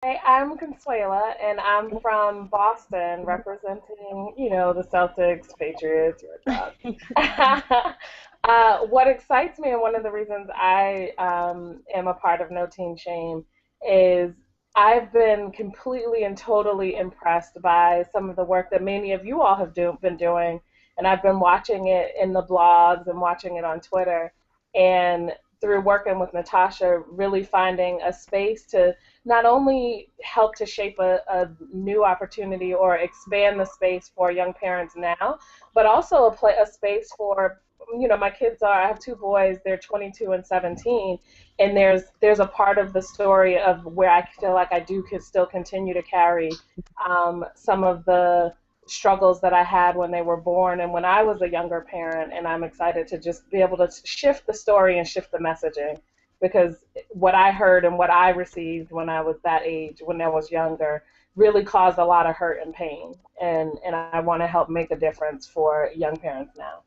Hey, I'm Consuela, and I'm from Boston, representing, the Celtics, Patriots, Red Sox. What excites me, and one of the reasons I am a part of No Team Shame, is I've been completely and totally impressed by some of the work that many of you all have been doing, and I've been watching it in the blogs and watching it on Twitter, and through working with Natasha, really finding a space to not only help to shape a new opportunity or expand the space for young parents now, but also a space for, my kids I have two boys, they're 22 and 17, and there's a part of the story of where I feel like I do could still continue to carry some of the struggles that I had when they were born and when I was a younger parent, and I'm excited to just be able to shift the story and shift the messaging, because what I heard and what I received when I was that age, when I was younger, really caused a lot of hurt and pain. And I want to help make a difference for young parents now.